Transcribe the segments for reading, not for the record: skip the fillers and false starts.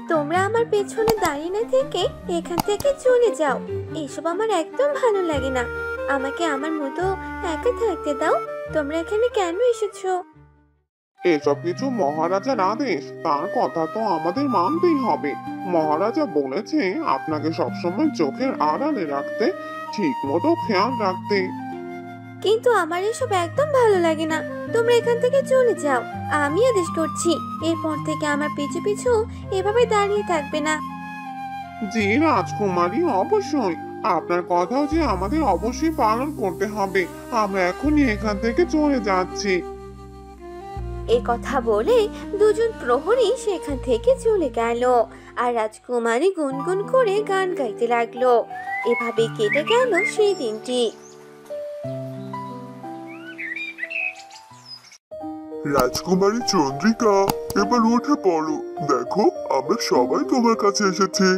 তোমরা আমার পেছনে দাঁড়িয়ে না থেকে এখান থেকে চলে যাও। এসব আমার একদম ভালো লাগে না। আমাকে আমার মতো একা থাকতে দাও। তোমরা এখানে কেন এসেছো? এসব কিছু মহারাজার আদেশ, তার কথা তো আমাদের মানতেই হবে। মহারাজা বলেছে আপনাকে সবসময় চোখের আড়ালে রাখতে, ঠিক মতো খেয়াল রাখতে। কিন্তু আমার এসব একদম ভালো লাগে না। তোমরা এখান থেকে চলে যাও। আমি আদেশ করছি, এরপর থেকে আমার পিছু পিছু এভাবে দাঁড়িয়ে থাকবে না। জি রাজকুমারী, অবশ্যই। আপনার কথাও যে আমাদের অবশ্যই পালন করতে হবে। আমরা এখনই এখান থেকে চলে যাচ্ছি। এই কথা বলে দুজন প্রহরী সেখান থেকে চলে গেল। আর রাজকুমারী গুনগুন করে গান গাইতে লাগলো। এভাবে কেটে গেল সেই দিনটি। রাজকুমারী চন্দ্রিকা, এবার উঠে পড়ো। দেখো, আমরা সবাই তোমার কাছে এসেছি।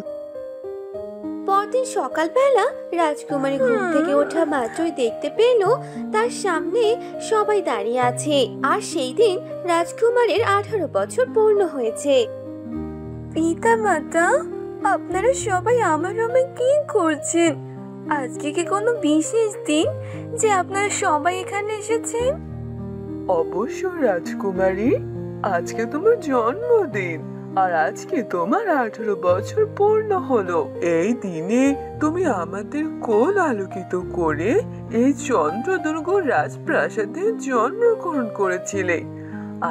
পরদিন সকালবেলা রাজকুমারী ঘুম থেকে ওঠা মাত্রই দেখতে পেল তার সামনে সবাই দাঁড়িয়ে আছে। আর সেই দিন রাজকুমারীর 18 বছর পূর্ণ হয়েছে। পিতা মাতা, আপনারা সবাই আমার রুমে কি করছেন? আজকে কি কোনো বিশেষ দিন যে আপনারা সবাই এখানে এসেছেন? অবশ্যই রাজকুমারী, আজকে তোমার জন্মদিন আর আজকে তোমার 18 বছর পূর্ণ হলো। এই দিনে তুমি আমাদের কোল আলোকিত করে এই চন্দ্রদুর্গ রাজপ্রাসাদে জন্মগ্রহণ করেছিলে।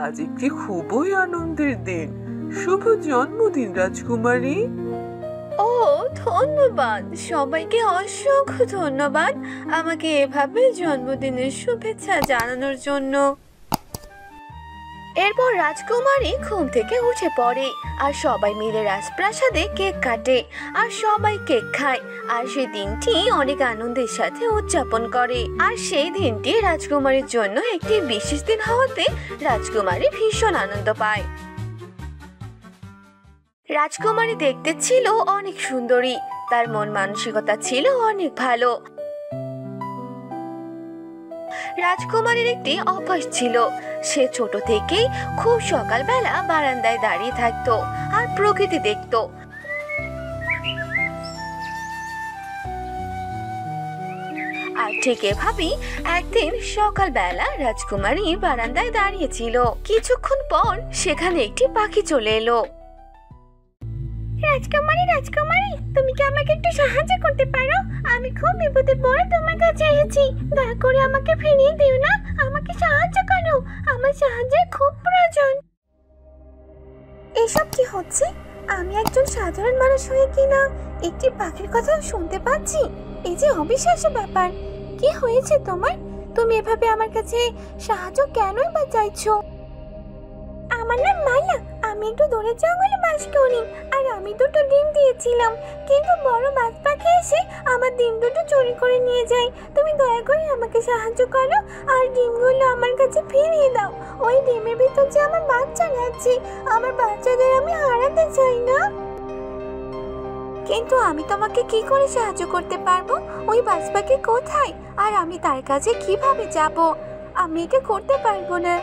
আজ একটি খুবই আনন্দের দিন। শুভ জন্মদিন রাজকুমারী। ও ধন্যবাদ, সবাইকে অসংখ্য ধন্যবাদ আমাকে এভাবে জন্মদিনের শুভেচ্ছা জানানোর জন্য। এরপর রাজকুমারী ঘুম থেকে উঠে পড়ে আর সবাই মিলে রাজপ্রাসাদে কেক কাটে আর সবাই কেক খায়। আর সেই দিনটি অনেক আনন্দের সাথে উদযাপন করে। আর সেই দিনটি রাজকুমারীর জন্য একটি বিশেষ দিন হওয়াতে রাজকুমারী ভীষণ আনন্দ পায়। রাজকুমারী দেখতে ছিল অনেক সুন্দরী, তার মন মানসিকতা ছিল অনেক ভালো। রাজকুমারীর একটি অভ্যাস ছিল, সে ছোট থেকেই খুব সকালবেলা বারান্দায় দাঁড়িয়ে থাকতো আর প্রকৃতি দেখতো। আর ঠিক এভাবেই একদিন সকালবেলা রাজকুমারী বারান্দায় দাঁড়িয়েছিল। কিছুক্ষণ পর সেখানে একটি পাখি চলে এলো। রাজকুমারী, রাজকুমারী, তুমি কি আমাকে একটু সাহায্য করতে পারো? আমি খুব বিপদে পড়ে তোমার কাছে এসেছি। দয়া করে আমাকে ফিরিয়ে দিও না, আমাকে সাহায্য করো। আমার সাহায্যের খুব প্রয়োজন। এসব কি হচ্ছে? আমি একজন সাধারণ মানুষ হয়ে কিনা একটি পাখির কথা শুনতে পাচ্ছি। এই যে অবিশ্বাস্য ব্যাপার। কি হয়েছে তোমার? তুমি এভাবে আমার কাছে সাহায্য কেনই বা চাইছো? আমার নাম মালা। আমি একটু দূরের জঙ্গলে বাস করি। আর আমি দুটো ডিম দিয়েছিলাম, কিন্তু বড় বাজ পাখি এসে আমার ডিম দুটো চুরি করে নিয়ে যায়। তুমি দয়া করে আমাকে সাহায্য করো আর ডিমগুলো আমার কাছে ফিরিয়ে দাও। ওই ডিমের ভিতর যে আমার বাচ্চারা আছে, আমার বাচ্চাদের আমি হারাতে চাই না। কিন্তু আমি তোমাকে কি করে সাহায্য করতে পারবো? ওই বাজ পাখি কোথায় আর আমি তার কাছে কিভাবে যাব? আমি এটা করতে পারবো না।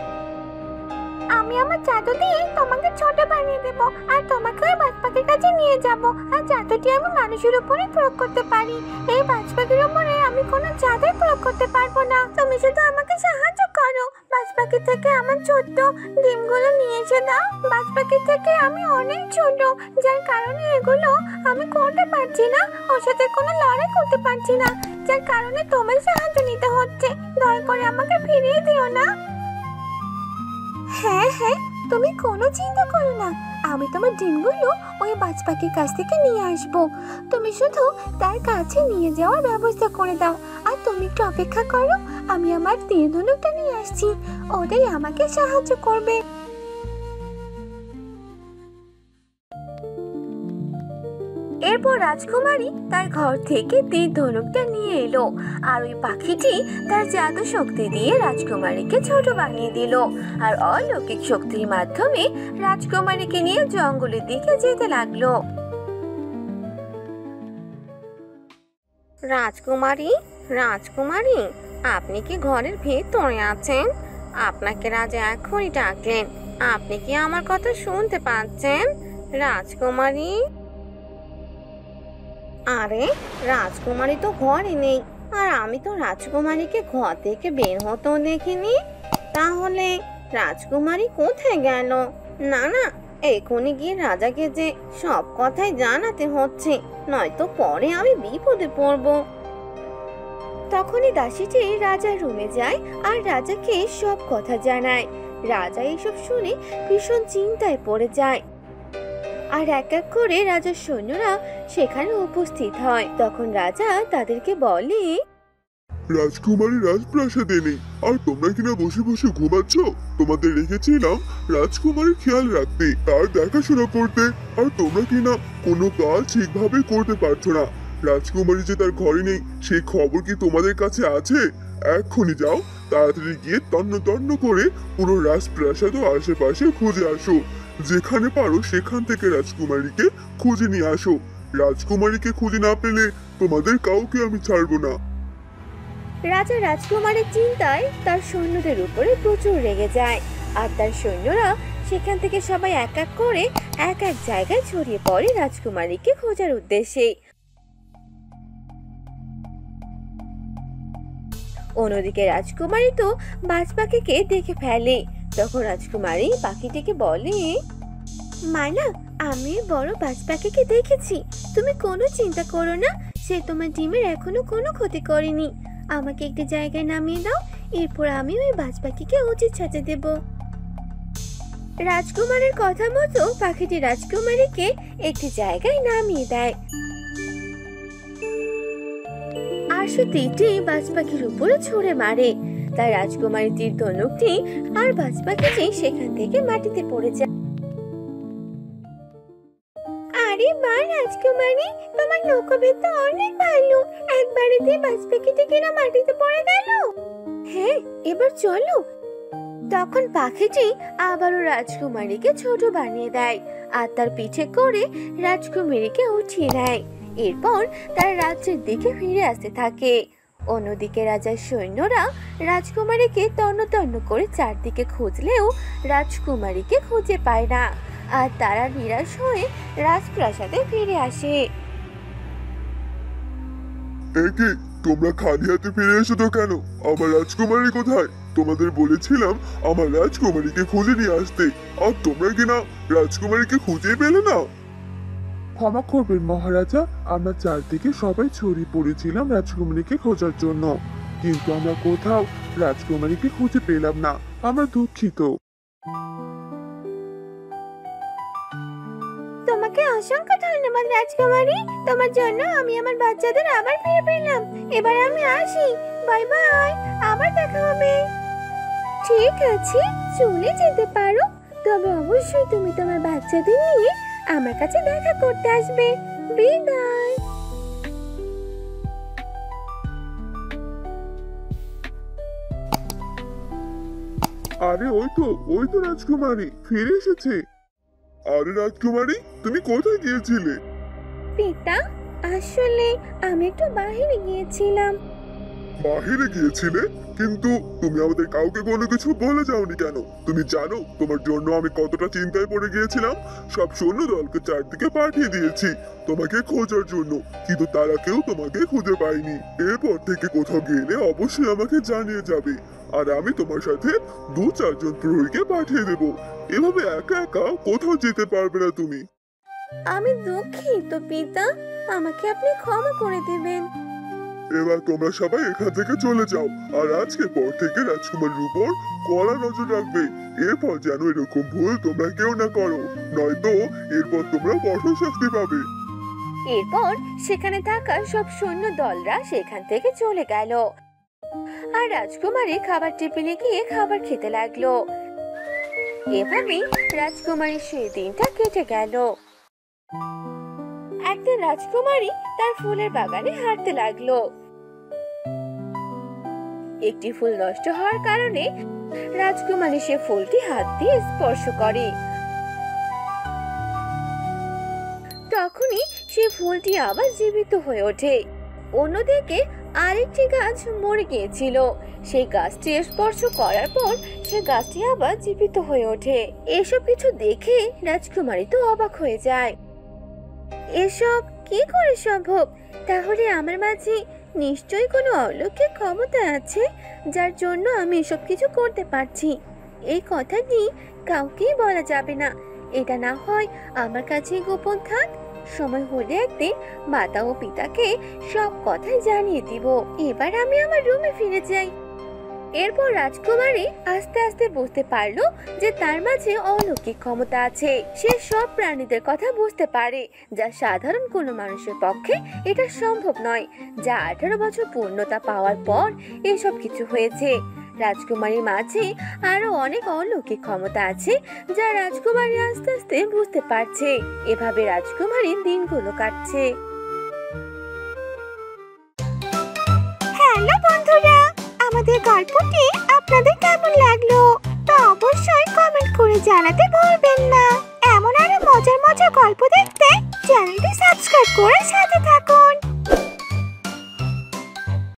আমি আমার জাদু দিয়ে তোমাকে ছোট বানিয়ে দেব আর তোমাকে ওই বাজ পাখির কাছে নিয়ে যাব। আর জাদুটি আমি মানুষের উপরে প্রয়োগ করতে পারি। এই বাজ পাখির উপরে আমি কোনো জাদুই প্রয়োগ করতে পারবো না। তুমি শুধু আমাকে সাহায্য করো। বাজ পাখি থেকে আমার ছোট্ট ডিমগুলো নিয়ে এসে দাও। বাজ পাখি থেকে আমি অনেক ছোট, যার কারণে এগুলো আমি করতে পারছি না। ওর সাথে কোনো লড়াই করতে পারছি না, যার কারণে তোমার সাহায্য নিতে হচ্ছে। দয়া করে আমাকে ফিরিয়ে দিও না। হ্যাঁ হ্যাঁ, তুমি কোনো চিন্তা করো না। আমি তোমার ডিমগুলো ওই বাজ পাখির কাছ থেকে নিয়ে আসবো। তুমি শুধু তার কাছে নিয়ে যাওয়ার ব্যবস্থা করে দাও। আর তুমি একটু অপেক্ষা করো, আমি আমার তীর ধনুকটা নিয়ে আসছি। ওটাই আমাকে সাহায্য করবে। এরপর রাজকুমারী তার ঘর থেকে তীর ধনুকটা নিয়ে এলো আর ওই পাখিটি তার জাদু শক্তি দিয়ে রাজকুমারীকে ছোট বানিয়ে দিল। আর অলৌকিক শক্তির মাধ্যমে রাজকুমারীকে নিয়ে জঙ্গলের দিকে যেতে লাগলো। রাজকুমারী, রাজকুমারী, আপনি কি ঘরের ভেতরে আছেন? আপনাকে রাজা এখনই ডাকলেন। আপনি কি আমার কথা শুনতে পাচ্ছেন, রাজকুমারী? আরে, রাজকুমারী তো ঘরে নেই, আর আমি তো রাজকুমারীকে ঘর থেকে বের হতেও দেখিনি। তাহলে রাজকুমারী কোথায় গেল? না না, এখনই গিয়ে রাজাকে যে সব কথাই জানাতে হচ্ছে, নয়তো পরে আমি বিপদে পড়ব। তখনই দাসীটি রাজার রুমে যায় আর রাজাকে সব কথা জানায়। রাজা এসব শুনে ভীষণ চিন্তায় পড়ে যায়। আর এক এক করে রাজার সৈন্যরা সেখানে উপস্থিত হয়। তখন রাজা তাদেরকে বলে, রাজকুমারী রাজপ্রাসাদে নেই, আর তোমরা কিনা বসে বসে ঘুমাচ্ছ? তোমাদের রেখেছিলাম রাজকুমারীর খেয়াল রাখতে, তার দেখাশোনা করতে, আর তোমরা কিনা কোনো কাজ ঠিকভাবে করতে পারছো না। রাজকুমারী যে তার ঘরে নেই সেই খবর কি তোমাদের কাছে আছে? এক্ষুনি যাও, তাড়াতাড়ি গিয়ে তন্ন তন্ন করে পুরো রাজপ্রাসাদ ও আশেপাশে খুঁজে আসো। যেখানে পারো সেখান থেকে রাজকুমারীকে খুঁজে নিয়ে আসো। রাজকুমারীকে খুঁজে না পেলে তোমাদের কাউকে আমি ছাড়বো না। রাজা রাজকুমারের চিন্তায় তার সৈন্যদের উপরে প্রচুর রেগে যায়। আর তার সৈন্যরা সেখান থেকে সবাই এক এক করে এক এক জায়গায় ছড়িয়ে পড়ে রাজকুমারীকে খোঁজার উদ্দেশ্যে। অন্যদিকে রাজকুমারী তো বাজ পাখিকে দেখে ফেলে। তখন রাজকুমারী পাখিটিকে বলে, মানা, আমি বড় বাজ পাখিকে দেখেছি, তুমি কোনো চিন্তা করো না, সে তোমার ডিমের এখনো কোনো ক্ষতি করেনি। আমাকে একটি জায়গায় নামিয়ে দাও, এরপর আমি ওই বাজ পাখিকে উচিত সাজা দেব। রাজকুমারের কথা মতো পাখিটি রাজকুমারীকে একটি জায়গায় নামিয়ে দেয়। আর সে তীরটি বাজ পাখির উপরে ছুঁড়ে মারে। তাই রাজকুমারী তীর ধনুকটি আর বাজ পাখিটি সেখান থেকে মাটিতে পড়ে যায়। আরে মা রাজকুমারী, তোমার নৌকাবেদ তো অনেক ভালো, একবারেতে বাজ পাখিটি কিনা মাটিতে পড়ে গেল। হ্যাঁ, এবার চলো। তখন পাখিটি আবারও রাজকুমারীকে ছোট বানিয়ে দেয় আর তার পিঠে করে রাজকুমারীকে উঠিয়ে নেয়। এরপর তার রাজ্যের দিকে ফিরে আসতে থাকে। অন্যদিকে রাজার সৈন্যরা রাজকুমারীকে তন্ন তন্ন করে চারদিকে খুঁজলেও রাজকুমারীকে খুঁজে পায় না, আর তারা নিরাশ হয়ে রাজপ্রাসাদে ফিরে আসে। একে, তোমরা খালি হাতে ফিরে এসেছো কেন? আমার রাজকুমারী কোথায়? তোমাদের বলেছিলাম আমার রাজকুমারীকে খুঁজে নিয়ে আসতে, আর তোমরা কিনা রাজকুমারীকে খুঁজে পেলে না। ক্ষমা করবেন মহারাজা, আমরা চারদিকে সবাই ছড়িয়ে পড়েছিলাম রাজকুমারীকে খোঁজার জন্য, কিন্তু আমরা কোথাও রাজকুমারীকে খুঁজে পেলাম না। আমরা দুঃখিত। তোমাকে অসংখ্য ধন্যবাদ রাজকুমারী, তোমার জন্য আমি আমার বাচ্চাদের আবার ফিরে পেলাম। এবার আমি আসি, বাই বাই, আবার দেখা হবে। ঠিক আছে, চলে যেতে পারো, তবে অবশ্যই তুমি তোমার বাচ্চাদের নিয়ে আমার কাছে দেখা করতে আসবে। বিদায়। আরে ওই তো রাজকুমারী ফিরে এসেছে। আরে রাজকুমারী, তুমি কোথায় গিয়েছিলে? পিতা, আসলে আমি একটু বাইরে গিয়েছিলাম। বাহিরে গিয়েছিলে? কিন্তু তুমি আমাদের কাউকে কোনো কিছু বলে যাওনি কেন? তুমি জানো তোমার জন্য আমি কতটা চিন্তায় পড়ে গিয়েছিলাম। সব সৈন্য দলকে চারদিকে পাঠিয়ে দিয়েছি তোমাকে খোঁজার জন্য, কিন্তু তারা কেউ তোমাকে খুঁজে পায়নি। এরপর থেকে কোথাও গেলে অবশ্যই আমাকে জানিয়ে যাবে, আর আমি তোমার সাথে 2-4 জন প্রহরীকে পাঠিয়ে দেব। এভাবে একা একা কোথাও যেতে পারবে না তুমি। আমি দুঃখিত পিতা, আমাকে আপনি ক্ষমা করে দেবেন। এবার তোমরা সবাই এখান থেকে চলে যাও, আর আজকে পর থেকে রাজকুমারীর উপর কড়া নজর রাখবে। এরপর যেন এরকম ভুল তোমরা কেউ না করো, নয়তো এরপর তোমরা কঠোর শাস্তি পাবে। এরপর সেখানে থাকা সব সৈন্য দলরা সেখান থেকে চলে গেল, আর রাজকুমারী খাবার টেবিলে গিয়ে খাবার খেতে লাগলো। এভাবেই রাজকুমারীর সেই দিনটা কেটে গেল। একদিন রাজকুমারী তার ফুলের বাগানে হাঁটতে লাগলো। একটি ফুল নষ্ট হওয়ার কারণে রাজকুমারী সে ফুলটি হাত দিয়ে স্পর্শ করে। তখনই সে ফুলটি আবার জীবিত হয়ে ওঠে। অন্যদিকে আরেকটি গাছ মরে গিয়েছিল। সেই গাছটি স্পর্শ করার পর সে গাছটি আবার জীবিত হয়ে ওঠে। এসব কিছু দেখে রাজকুমারী তো অবাক হয়ে যায়। এসব কি করে সম্ভব? তাহলে আমার মাঝে নিশ্চয়ই কোনো অলৌকিক ক্ষমতা আছে, যার জন্য আমি এসব কিছু করতে পারছি। এই কথাটি কাউকেই বলা যাবে না। এটা না হয় আমার কাছে গোপন থাক। সময় হলে একদিন মাতা ও পিতাকে সব কথাই জানিয়ে দিব। এবার আমি আমার রুমে ফিরে যাই। এরপর রাজকুমারী আস্তে আস্তে বুঝতে পারলো যে তার মাঝে অলৌকিক ক্ষমতা আছে। সে সব প্রাণীদের কথা বুঝতে পারে, যা সাধারণ কোনো মানুষের পক্ষে এটা সম্ভব নয়। যা 18 বছর পূর্ণতা পাওয়ার পর এসব কিছু হয়েছে। রাজকুমারীর মাঝে আরো অনেক অলৌকিক ক্ষমতা আছে, যা রাজকুমারী আস্তে আস্তে বুঝতে পারছে। এভাবে রাজকুমারীর দিনগুলো কাটছে। হ্যালো বন্ধুরা, আমাদের গল্পটি আপনাদের কেমন লাগলো তা অবশ্যই কমেন্ট করে জানাতে ভুলবেন না। এমন আরো মজার মজার গল্প দেখতে চ্যানেলটি সাবস্ক্রাইব করে সাথে থাকুন।